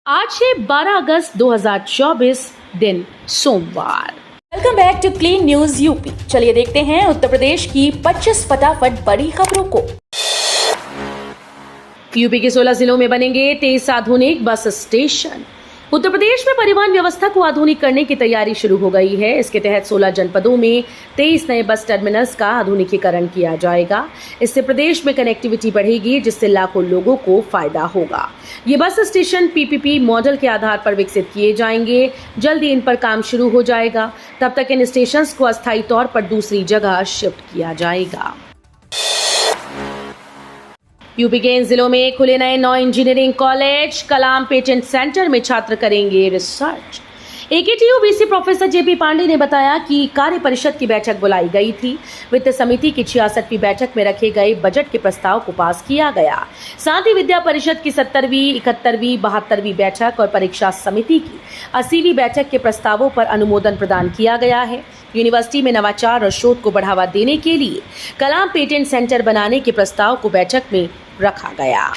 आज है 12 अगस्त 2024 दिन सोमवार। Welcome back to clean news UP. चलिए देखते हैं उत्तर प्रदेश की 25 फटाफट बड़ी खबरों को। यूपी के 16 जिलों में बनेंगे 23 आधुनिक बस स्टेशन। उत्तर प्रदेश में परिवहन व्यवस्था को आधुनिक करने की तैयारी शुरू हो गई है। इसके तहत 16 जनपदों में 23 नए बस टर्मिनल्स का आधुनिकीकरण किया जाएगा। इससे प्रदेश में कनेक्टिविटी बढ़ेगी, जिससे लाखों लोगों को फायदा होगा। ये बस स्टेशन पीपीपी मॉडल के आधार पर विकसित किए जाएंगे। जल्दी इन पर काम शुरू हो जाएगा। तब तक इन स्टेशन को अस्थायी तौर पर दूसरी जगह शिफ्ट किया जाएगा। यूपी के इन जिलों में खुले नए 9 engineering college. Kalam patent centre में छात्र करेंगे research. AKTU VC professor JP Pandey ने बताया कि कार्य परिषद की बैठक बुलाई गई थी। वित्त समिति की 66वीं बैठक में रखे गए बजट के प्रस्ताव को पास किया गया। साथ ही विद्या परिषद की 70वीं, 71वीं, 72वीं बैठक और परीक्षा समिति की 80वीं बैठक के प्रस्तावों पर अनुमोदन प्रदान किया गया है। यूनिवर्सिटी में नवाचार और शोध को बढ़ावा देने के लिए कलाम पेटेंट सेंटर बनाने के प्रस्ताव को बैठक में रखा गया।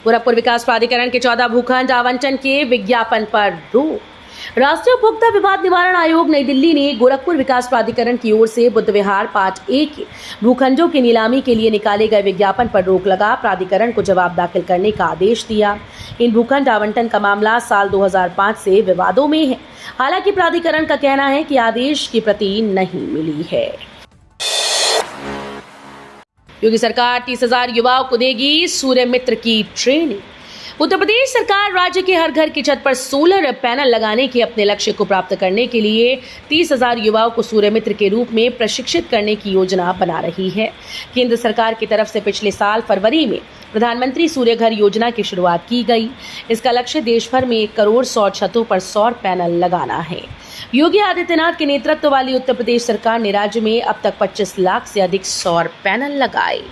गोरखपुर विकास प्राधिकरण के 14 भूखंड आवंटन के विज्ञापन पर रोक। राष्ट्रीय उपभोक्ता विवाद निवारण आयोग नई दिल्ली ने गोरखपुर विकास प्राधिकरण की ओर से बुद्ध विहार पार्ट ए के भूखंडों की नीलामी के लिए निकाले गए विज्ञापन पर रोक लगा प्राधिकरण को जवाब दाखिल करने का आदेश दिया। इन भूखंड आवंटन का मामला साल 2005 से विवादों में है। हालांकि प्राधिकरण का कहना है कि आदेश की प्रति नहीं मिली है। योगी सरकार 30,000 युवाओं को देगी सूर्य मित्र की ट्रेनिंग। उत्तर प्रदेश सरकार राज्य के हर घर की छत पर सोलर पैनल लगाने के अपने लक्ष्य को प्राप्त करने के लिए 30,000 युवाओं को सूर्य मित्र के रूप में प्रशिक्षित करने की योजना बना रही है। केंद्र सरकार की तरफ से पिछले साल फरवरी में प्रधानमंत्री सूर्य घर योजना की शुरुआत की गई। इसका लक्ष्य देश भर में 1 करोड़ सौर छतों पर सौर पैनल लगाना है। योगी आदित्यनाथ के नेतृत्व वाली उत्तर प्रदेश सरकार ने राज्य में अब तक 25 लाख से अधिक सौर पैनल लगाए।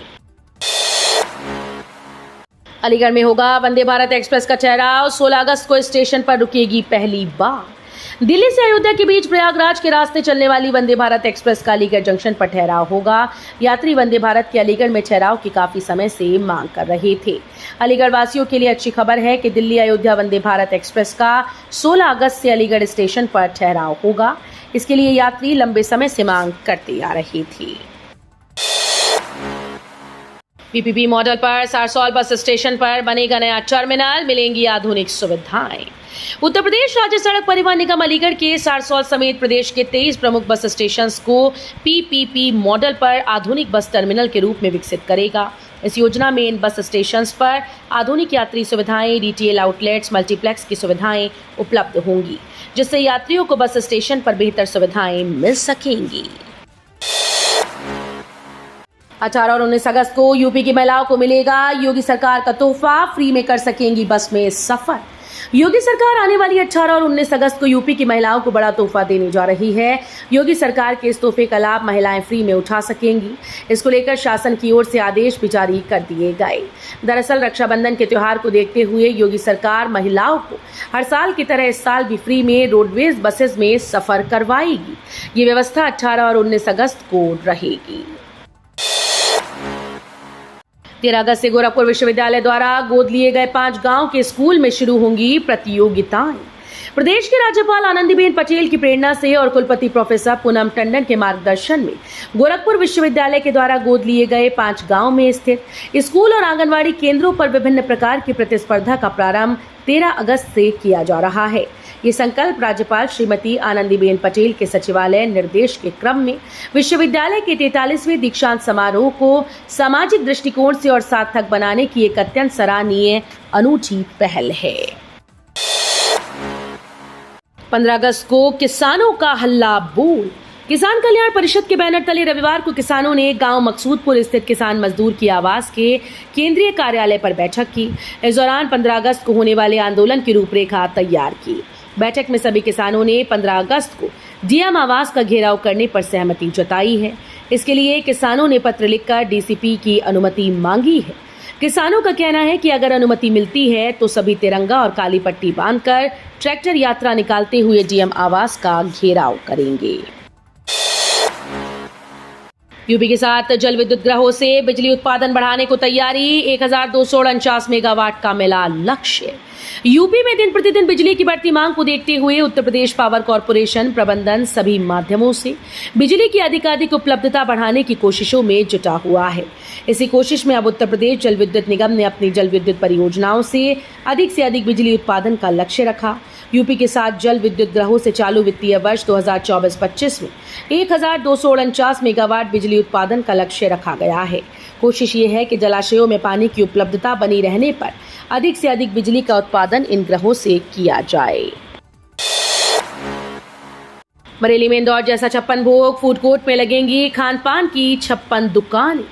अलीगढ़ में होगा वंदे भारत एक्सप्रेस का ठहराव। 16 अगस्त को स्टेशन पर रुकेगी पहली बार। दिल्ली से अयोध्या के बीच प्रयागराज के रास्ते चलने वाली वंदे भारत एक्सप्रेस का अलीगढ़ जंक्शन पर ठहराव होगा। यात्री वंदे भारत के अलीगढ़ में ठहराव की काफी समय से मांग कर रहे थे। अलीगढ़ वासियों के लिए अच्छी खबर है कि दिल्ली अयोध्या वंदे भारत एक्सप्रेस का 16 अगस्त से अलीगढ़ स्टेशन पर ठहराव होगा। इसके लिए यात्री लंबे समय से मांग करते आ रहे थे। पीपीपी मॉडल पर सारसौल बस स्टेशन पर बनेगा नया टर्मिनल। मिलेंगी आधुनिक सुविधाएं। उत्तर प्रदेश राज्य सड़क परिवहन निगम अलीगढ़ के सारसौल समेत प्रदेश के 23 प्रमुख बस स्टेशंस को पीपीपी मॉडल पर आधुनिक बस टर्मिनल के रूप में विकसित करेगा। इस योजना में इन बस स्टेशंस पर आधुनिक यात्री सुविधाएं, रिटेल आउटलेट्स, मल्टीप्लेक्स की सुविधाएं उपलब्ध होंगी, जिससे यात्रियों को बस स्टेशन पर बेहतर सुविधाएं मिल सकेंगी। 18 और 19 अगस्त को यूपी की महिलाओं को मिलेगा योगी सरकार का तोहफा। फ्री में कर सकेंगी बस में सफर। योगी सरकार आने वाली 18 और 19 अगस्त को यूपी की महिलाओं को बड़ा तोहफा देने जा रही है। योगी सरकार के इस तोहफे का लाभ महिलाएं फ्री में उठा सकेंगी। इसको लेकर शासन की ओर से आदेश भी जारी कर दिए गए। दरअसल रक्षाबंधन के त्योहार को देखते हुए योगी सरकार महिलाओं को हर साल की तरह इस साल भी फ्री में रोडवेज बसेस में सफर करवाएगी। ये व्यवस्था 18 और 19 अगस्त को रहेगी। 13 अगस्त से गोरखपुर विश्वविद्यालय द्वारा गोद लिए गए 5 गांव के स्कूल में शुरू होंगी प्रतियोगिताएं। प्रदेश के राज्यपाल आनंदीबेन पटेल की प्रेरणा से और कुलपति प्रोफेसर पूनम टंडन के मार्गदर्शन में गोरखपुर विश्वविद्यालय के द्वारा गोद लिए गए 5 गांव में स्थित स्कूल और आंगनवाड़ी केंद्रों पर विभिन्न प्रकार की प्रतिस्पर्धा का प्रारंभ 13 अगस्त से किया जा रहा है। ये संकल्प राज्यपाल श्रीमती आनंदीबेन पटेल के सचिवालय निर्देश के क्रम में विश्वविद्यालय के 43वें दीक्षांत समारोह को सामाजिक दृष्टिकोण से और सार्थक बनाने की एक अत्यंत सराहनीय अनूठी पहल है। 15 अगस्त को किसानों का हल्ला बोल। किसान कल्याण परिषद के बैनर तले रविवार को किसानों ने गांव मकसूदपुर स्थित किसान मजदूर की आवास के केंद्रीय कार्यालय पर बैठक की। इस दौरान 15 अगस्त को होने वाले आंदोलन की रूपरेखा तैयार की। बैठक में सभी किसानों ने 15 अगस्त को डीएम आवास का घेराव करने पर सहमति जताई है। इसके लिए किसानों ने पत्र लिखकर डीसीपी की अनुमति मांगी है। किसानों का कहना है कि अगर अनुमति मिलती है तो सभी तिरंगा और काली पट्टी बांधकर ट्रैक्टर यात्रा निकालते हुए डीएम आवास का घेराव करेंगे। यूपी के 7 जल विद्युत ग्रहों से बिजली उत्पादन बढ़ाने को तैयारी, 1249 मेगावाट का मिला लक्ष्य। यूपी में दिन प्रतिदिन बिजली की बढ़ती मांग को देखते हुए उत्तर प्रदेश पावर कॉरपोरेशन प्रबंधन सभी माध्यमों से बिजली की अधिकाधिक उपलब्धता बढ़ाने की कोशिशों में जुटा हुआ है। इसी कोशिश में अब उत्तर प्रदेश जल विद्युत निगम ने अपनी जल विद्युत परियोजनाओं से अधिक बिजली उत्पादन का लक्ष्य रखा। यूपी के 7 जल विद्युत ग्रहों से चालू वित्तीय वर्ष 2024-25 में 1249 मेगावाट बिजली उत्पादन का लक्ष्य रखा गया है। कोशिश ये है कि जलाशयों में पानी की उपलब्धता बनी रहने पर अधिक से अधिक बिजली का उत्पादन इन ग्रहों से किया जाए। बरेली में इंदौर जैसा 56 भोग, फूड कोर्ट में लगेंगी खान पान की 56 दुकानें।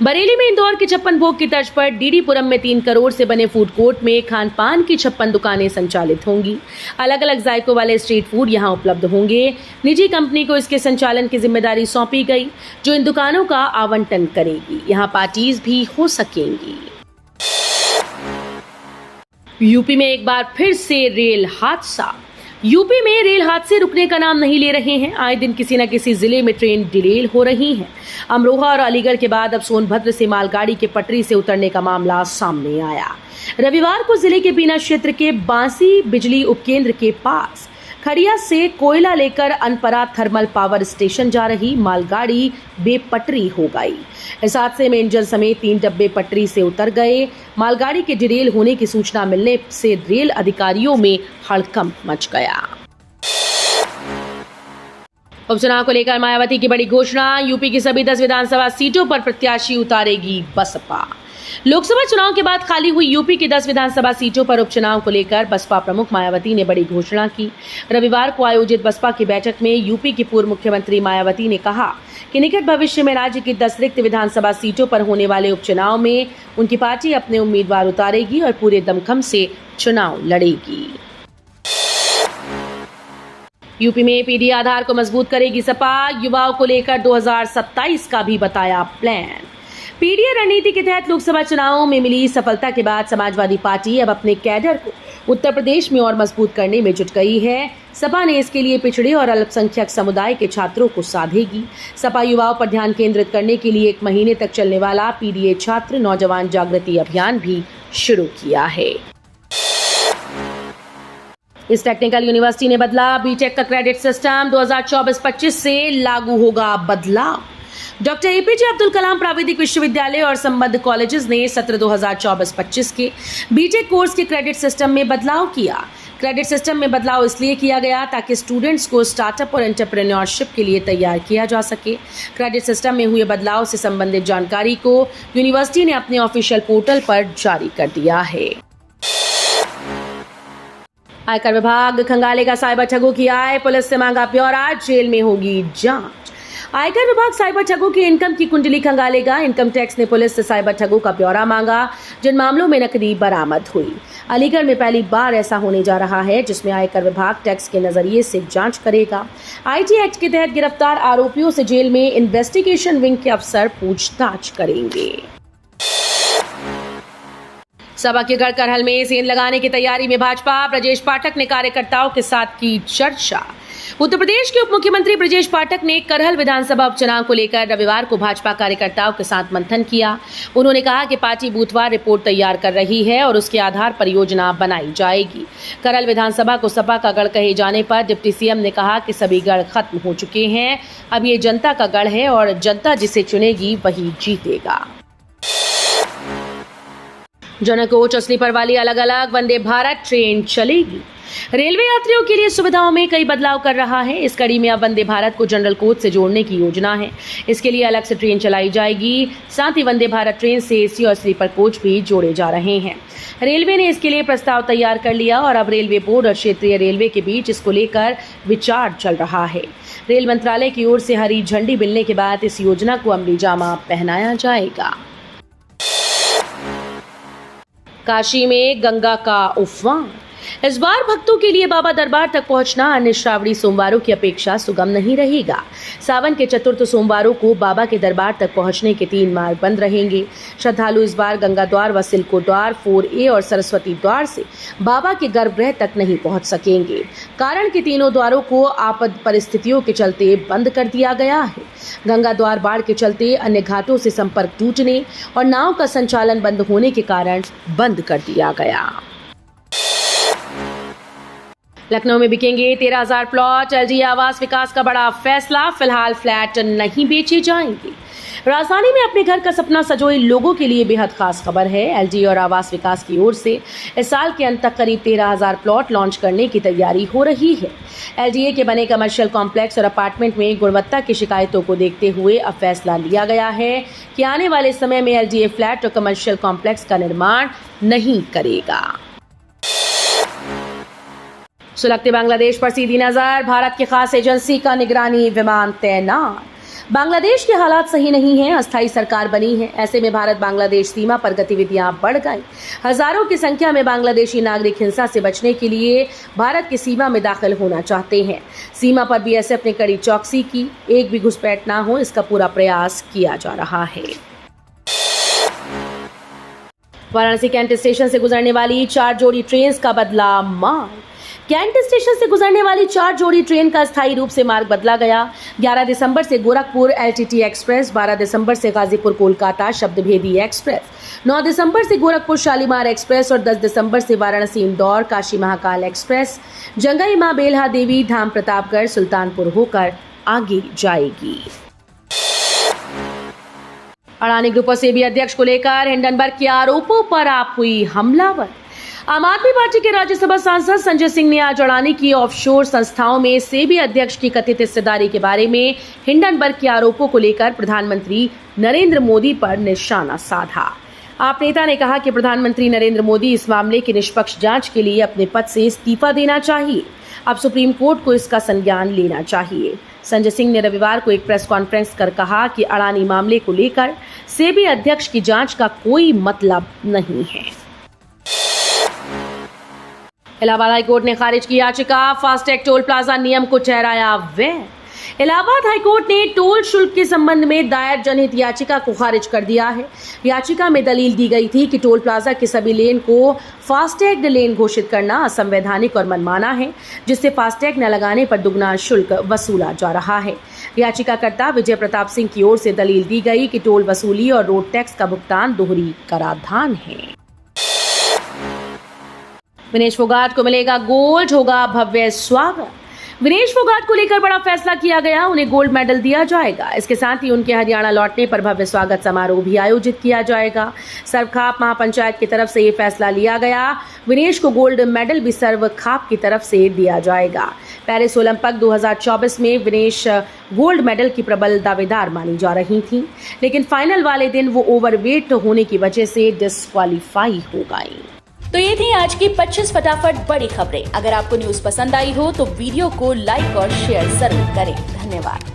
बरेली में इंदौर के 56 भोग की तर्ज पर डीडीपुरम में 3 करोड़ से बने फूड कोर्ट में खान पान की 56 दुकानें संचालित होंगी। अलग अलग जायकों वाले स्ट्रीट फूड यहां उपलब्ध होंगे। निजी कंपनी को इसके संचालन की जिम्मेदारी सौंपी गई, जो इन दुकानों का आवंटन करेगी। यहां पार्टीज भी हो सकेंगी। यूपी में एक बार फिर से रेल हादसा। यूपी में रेल हादसे रुकने का नाम नहीं ले रहे हैं। आए दिन किसी न किसी जिले में ट्रेन डिले हो रही हैं। अमरोहा और अलीगढ़ के बाद अब सोनभद्र से मालगाड़ी के पटरी से उतरने का मामला सामने आया। रविवार को जिले के बीना क्षेत्र के बांसी बिजली उपकेंद्र के पास खड़िया से कोयला लेकर अनपरा थर्मल पावर स्टेशन जा रही मालगाड़ी बेपटरी हो गई। इस हादसे में इंजन समेत 3 डब्बे पटरी से उतर गए। मालगाड़ी के डिरेल होने की सूचना मिलने से रेल अधिकारियों में हड़कंप मच गया। उपचुनाव को लेकर मायावती की बड़ी घोषणा, यूपी की सभी 10 विधानसभा सीटों पर प्रत्याशी उतारेगी बसपा। लोकसभा चुनाव के बाद खाली हुई यूपी की 10 विधानसभा सीटों पर उपचुनाव को लेकर बसपा प्रमुख मायावती ने बड़ी घोषणा की। रविवार को आयोजित बसपा की बैठक में यूपी की पूर्व मुख्यमंत्री मायावती ने कहा कि निकट भविष्य में राज्य की 10 रिक्त विधानसभा सीटों पर होने वाले उपचुनाव में उनकी पार्टी अपने उम्मीदवार उतारेगी और पूरे दमखम से चुनाव लड़ेगी। यूपी में पीडी आधार को मजबूत करेगी सपा, युवाओं को लेकर 2027 का भी बताया प्लान। पीडीए रणनीति के तहत लोकसभा चुनावों में मिली सफलता के बाद समाजवादी पार्टी अब अपने कैडर को उत्तर प्रदेश में और मजबूत करने में जुट गई है। सपा ने इसके लिए पिछड़े और अल्पसंख्यक समुदाय के छात्रों को साधेगी। सपा युवाओं पर ध्यान केंद्रित करने के लिए 1 महीने तक चलने वाला पीडीए छात्र नौजवान जागृति अभियान भी शुरू किया है। इस टेक्निकल यूनिवर्सिटी ने बदला बीटेक का क्रेडिट सिस्टम, 2024-25 से लागू होगा बदलाव। डॉक्टर एपीजे अब्दुल कलाम प्राविधिक विश्वविद्यालय और संबद्ध कॉलेजेस ने सत्र 2024-25 के बीटेक कोर्स के क्रेडिट सिस्टम में बदलाव किया। क्रेडिट सिस्टम में बदलाव इसलिए किया गया ताकि स्टूडेंट्स को स्टार्टअप और एंटरप्रेन्योरशिप के लिए तैयार किया जा सके। क्रेडिट सिस्टम में हुए बदलाव से संबंधित जानकारी को यूनिवर्सिटी ने अपने ऑफिशियल पोर्टल पर जारी कर दिया है। आयकर विभाग खंगालेगा साइबर ठगों की आय, पुलिस से मांगा ब्यौरा, जेल में होगी जांच। आयकर विभाग साइबर ठगों की इनकम की कुंडली खंगालेगा। इनकम टैक्स ने पुलिस से साइबर ठगों का ब्यौरा मांगा, जिन मामलों में नकदी बरामद हुई। अलीगढ़ में पहली बार ऐसा होने जा रहा है जिसमें आयकर विभाग टैक्स के नजरिए से जांच करेगा। आईटी एक्ट के तहत गिरफ्तार आरोपियों से जेल में इन्वेस्टिगेशन विंग के अफसर पूछताछ करेंगे। सभा के गढ़ करहल में सेंध लगाने की तैयारी में भाजपा, ब्रजेश पाठक ने कार्यकर्ताओं के साथ की चर्चा। उत्तर प्रदेश के उप मुख्यमंत्री ब्रजेश पाठक ने करहल विधानसभा उपचुनाव को लेकर रविवार को भाजपा कार्यकर्ताओं के साथ मंथन किया। उन्होंने कहा कि पार्टी बूथवार रिपोर्ट तैयार कर रही है और उसके आधार पर योजना बनाई जाएगी। करहल विधानसभा को सपा का गढ़ कहे जाने पर डिप्टी सीएम ने कहा कि सभी गढ़ खत्म हो चुके हैं, अब ये जनता का गढ़ है और जनता जिसे चुनेगी वही जीतेगा। जनकोच और स्लीपर वाली अलग अलग वंदे भारत ट्रेन चलेगी। रेलवे यात्रियों के लिए सुविधाओं में कई बदलाव कर रहा है। इस कड़ी में अब वंदे भारत को जनरल कोच से जोड़ने की योजना है। इसके लिए अलग से ट्रेन चलाई जाएगी। साथ ही वंदे भारत ट्रेन से एसी और स्लीपर कोच भी जोड़े जा रहे हैं। रेलवे ने इसके लिए प्रस्ताव तैयार कर लिया और अब रेलवे बोर्ड और क्षेत्रीय रेलवे के बीच इसको लेकर विचार चल रहा है। रेल मंत्रालय की ओर से हरी झंडी मिलने के बाद इस योजना को अमली जामा पहनाया जाएगा। काशी में गंगा का उफान। इस बार भक्तों के लिए बाबा दरबार तक पहुंचना अन्य श्रावणी सोमवारों की अपेक्षा सुगम नहीं रहेगा। सावन के चतुर्थ सोमवारों को बाबा के दरबार तक पहुंचने के 3 मार्ग बंद रहेंगे। श्रद्धालु इस बार गंगा द्वार व सिल्को द्वार 4A और सरस्वती द्वार से बाबा के गर्भगृह तक नहीं पहुंच सकेंगे। कारण कि तीनों द्वारों को आपात परिस्थितियों के चलते बंद कर दिया गया है। गंगा द्वार बाढ़ के चलते अन्य घाटों से संपर्क टूटने और नाव का संचालन बंद होने के कारण बंद कर दिया गया। लखनऊ में बिकेंगे 13,000 प्लॉट। एलजी आवास विकास का बड़ा फैसला, फिलहाल फ्लैट नहीं बेचे जाएंगे। राजधानी में अपने घर का सपना सजोए लोगों के लिए बेहद खास खबर है। एलजी और आवास विकास की ओर से इस साल के अंत तक करीब 13,000 प्लॉट लॉन्च करने की तैयारी हो रही है। एलजीए के बने कमर्शियल कॉम्प्लेक्स और अपार्टमेंट में गुणवत्ता की शिकायतों को देखते हुए अब फैसला लिया गया है कि आने वाले समय में एलजीए फ्लैट और कमर्शियल कॉम्प्लेक्स का निर्माण नहीं करेगा। सुलगते बांग्लादेश पर सीधी नजर, भारत की खास एजेंसी का निगरानी विमान तैनात। बांग्लादेश के हालात सही नहीं हैं, अस्थायी सरकार बनी है। ऐसे में भारत बांग्लादेश सीमा पर गतिविधियां बढ़ गई। हजारों की संख्या में बांग्लादेशी नागरिक हिंसा से बचने के लिए भारत की सीमा में दाखिल होना चाहते हैं। सीमा पर बीएसएफ ने कड़ी चौकसी की, एक भी घुसपैठ ना हो इसका पूरा प्रयास किया जा रहा है। वाराणसी कैंट स्टेशन से गुजरने वाली 4 जोड़ी ट्रेन का बदला मार्ग। कैंट स्टेशन से गुजरने वाली 4 जोड़ी ट्रेन का स्थायी रूप से मार्ग बदला गया। 11 दिसंबर से गोरखपुर एलटीटी एक्सप्रेस, 12 दिसंबर से गाजीपुर कोलकाता शब्दभेदी एक्सप्रेस, 9 दिसंबर से गोरखपुर शालीमार एक्सप्रेस और 10 दिसंबर से वाराणसी इंदौर काशी महाकाल एक्सप्रेस जंगई मां बेल्हा देवी धाम प्रतापगढ़ सुल्तानपुर होकर आगे जाएगी। अडानी ग्रुप और सेबी अध्यक्ष को लेकर हिंडनबर्ग के आरोपों पर आप हुई हमलावर। आम आदमी पार्टी के राज्यसभा सांसद संजय सिंह ने आज अडानी की ऑफशोर संस्थाओं में सेबी अध्यक्ष की कथित हिस्सेदारी के बारे में हिंडनबर्ग के आरोपों को लेकर प्रधानमंत्री नरेंद्र मोदी पर निशाना साधा। आप नेता ने कहा कि प्रधानमंत्री नरेंद्र मोदी इस मामले की निष्पक्ष जांच के लिए अपने पद से इस्तीफा देना चाहिए। अब सुप्रीम कोर्ट को इसका संज्ञान लेना चाहिए। संजय सिंह ने रविवार को एक प्रेस कॉन्फ्रेंस कर कहा कि अडानी मामले को लेकर सेबी अध्यक्ष की जांच का कोई मतलब नहीं है। इलाहाबाद हाईकोर्ट ने खारिज की याचिका, फास्टैग टोल प्लाजा नियम को ठहराया वैध। इलाहाबाद हाईकोर्ट ने टोल शुल्क के संबंध में दायर जनहित याचिका को खारिज कर दिया है। याचिका में दलील दी गई थी कि टोल प्लाजा के सभी लेन को फास्टैग लेन घोषित करना असंवैधानिक और मनमाना है, जिससे फास्टैग न लगाने पर दुगना शुल्क वसूला जा रहा है। याचिकाकर्ता विजय प्रताप सिंह की ओर से दलील दी गई कि टोल वसूली और रोड टैक्स का भुगतान दोहरी कराधान है। विनेश फोगाट को मिलेगा गोल्ड, होगा भव्य स्वागत। विनेश फोगाट को लेकर बड़ा फैसला किया गया, उन्हें गोल्ड मेडल दिया जाएगा। इसके साथ ही उनके हरियाणा लौटने पर भव्य स्वागत समारोह भी आयोजित किया जाएगा। सर्वखाप महापंचायत की तरफ से ये फैसला लिया गया। विनेश को गोल्ड मेडल भी सर्वखाप की तरफ से दिया जाएगा। पेरिस ओलंपिक 2024 में विनेश गोल्ड मेडल की प्रबल दावेदार मानी जा रही थी, लेकिन फाइनल वाले दिन वो ओवरवेट होने की वजह से डिस्क्वालीफाई हो गई। तो ये थी आज की 25 फटाफट बड़ी खबरें। अगर आपको न्यूज पसंद आई हो तो वीडियो को लाइक और शेयर जरूर करें। धन्यवाद।